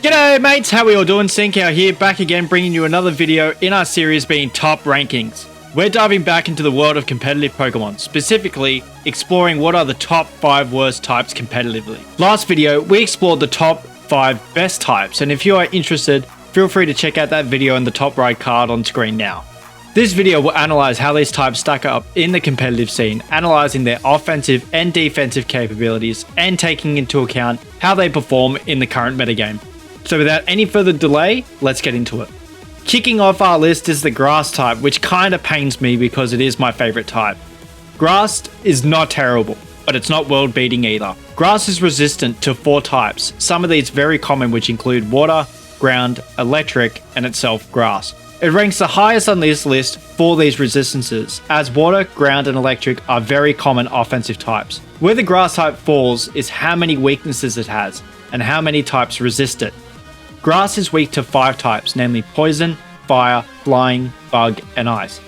G'day mates, how we all doing? Syncow here, back again bringing you another video in our series being Top Rankings. We're diving back into the world of competitive Pokemon, specifically exploring what are the top 5 worst types competitively. Last video, we explored the top 5 best types, and if you are interested, feel free to check out that video in the top right card on screen now. This video will analyze how these types stack up in the competitive scene, analyzing their offensive and defensive capabilities, and taking into account how they perform in the current metagame. So without any further delay, let's get into it. Kicking off our list is the Grass type, which kinda pains me because it is my favorite type. Grass is not terrible, but it's not world beating either. Grass is resistant to 4 types, some of these very common, which include water, ground, electric, and itself grass. It ranks the highest on this list for these resistances, as water, ground, and electric are very common offensive types. Where the grass type falls is how many weaknesses it has, and how many types resist it. Grass is weak to 5 types, namely poison, fire, flying, bug, and ice.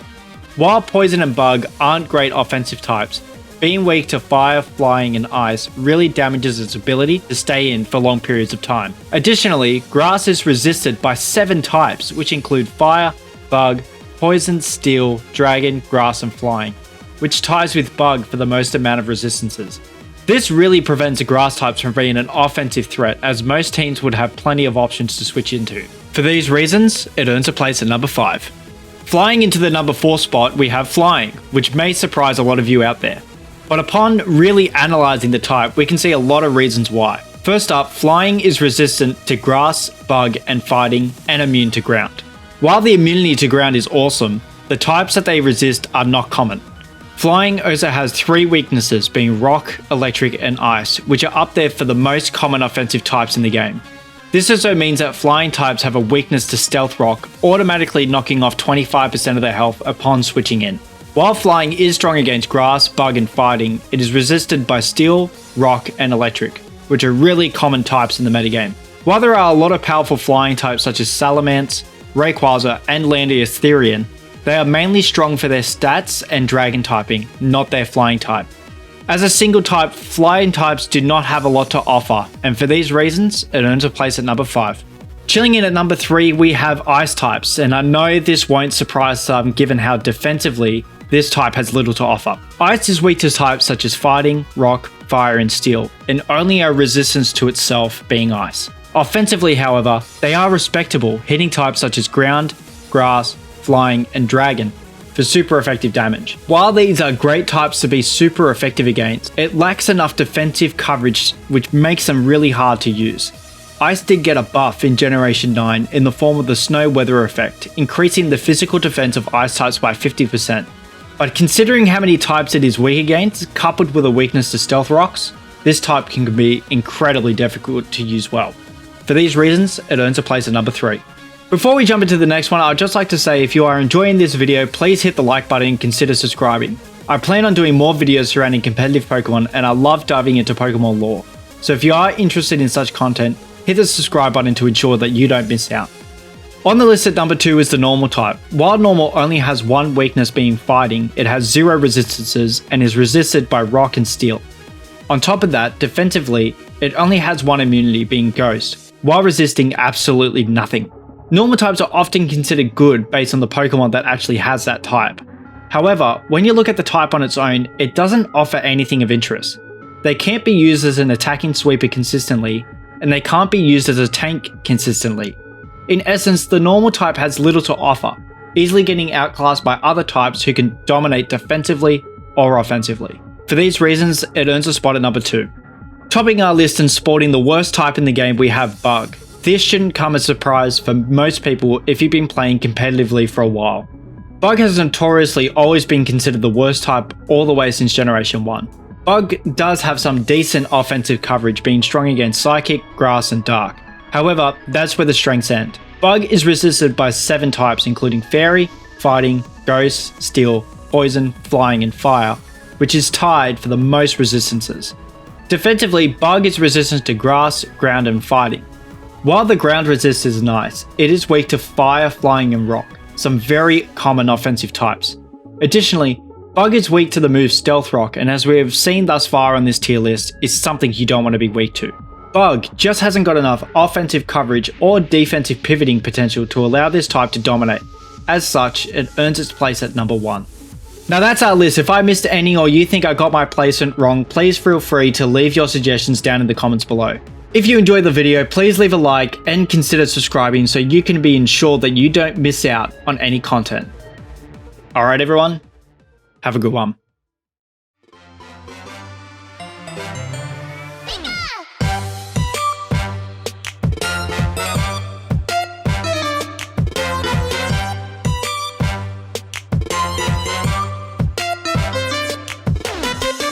While poison and bug aren't great offensive types, being weak to fire, flying, and ice really damages its ability to stay in for long periods of time. Additionally, grass is resisted by 7 types, which include fire, bug, poison, steel, dragon, grass, and flying, which ties with bug for the most amount of resistances. This really prevents the grass types from being an offensive threat, as most teams would have plenty of options to switch into. For these reasons, it earns a place at number 5. Flying into the number 4 spot, we have flying, which may surprise a lot of you out there. But upon really analysing the type, we can see a lot of reasons why. First up, flying is resistant to grass, bug, and fighting, and immune to ground. While the immunity to ground is awesome, the types that they resist are not common. Flying also has 3 weaknesses, being rock, electric, and ice, which are up there for the most common offensive types in the game. This also means that flying types have a weakness to stealth rock, automatically knocking off 25% of their health upon switching in. While flying is strong against grass, bug, and fighting, it is resisted by steel, rock, and electric, which are really common types in the metagame. While there are a lot of powerful flying types such as Salamence, Rayquaza, and Landius Therian, they are mainly strong for their stats and dragon typing, not their flying type. As a single type, flying types do not have a lot to offer, and for these reasons, it earns a place at number 5. Chilling in at number 3, we have ice types, and I know this won't surprise some given how defensively this type has little to offer. Ice is weak to types such as fighting, rock, fire, and steel, and only a resistance to itself being ice. Offensively, however, they are respectable, hitting types such as ground, grass, flying, and dragon for super effective damage. While these are great types to be super effective against, it lacks enough defensive coverage which makes them really hard to use. Ice did get a buff in Generation 9 in the form of the Snow Weather effect, increasing the physical defense of ice types by 50%. But considering how many types it is weak against, coupled with a weakness to stealth rocks, this type can be incredibly difficult to use well. For these reasons, it earns a place at number 3. Before we jump into the next one, I'd just like to say if you are enjoying this video, please hit the like button and consider subscribing. I plan on doing more videos surrounding competitive Pokemon, and I love diving into Pokemon lore. So if you are interested in such content, hit the subscribe button to ensure that you don't miss out. On the list at number 2 is the normal type. While normal only has 1 weakness being fighting, it has 0 resistances and is resisted by rock and steel. On top of that, defensively, it only has 1 immunity being ghost, while resisting absolutely nothing. Normal types are often considered good based on the Pokemon that actually has that type. However, when you look at the type on its own, it doesn't offer anything of interest. They can't be used as an attacking sweeper consistently, and they can't be used as a tank consistently. In essence, the normal type has little to offer, easily getting outclassed by other types who can dominate defensively or offensively. For these reasons, it earns a spot at number 2. Topping our list and sporting the worst type in the game, we have Bug. This shouldn't come as a surprise for most people if you've been playing competitively for a while. Bug has notoriously always been considered the worst type all the way since Generation 1. Bug does have some decent offensive coverage, being strong against Psychic, Grass, and Dark. However, that's where the strengths end. Bug is resisted by 7 types including Fairy, Fighting, Ghost, Steel, Poison, Flying, and Fire, which is tied for the most resistances. Defensively, Bug is resistant to Grass, Ground, and Fighting. While the ground resist is nice, it is weak to Fire, Flying, and Rock, some very common offensive types. Additionally, Bug is weak to the move Stealth Rock, and as we have seen thus far on this tier list, is something you don't want to be weak to. Bug just hasn't got enough offensive coverage or defensive pivoting potential to allow this type to dominate. As such, it earns its place at number 1. Now that's our list. If I missed any or you think I got my placement wrong, please feel free to leave your suggestions down in the comments below. If you enjoyed the video, please leave a like and consider subscribing so you can be ensured that you don't miss out on any content. Alright everyone, have a good one.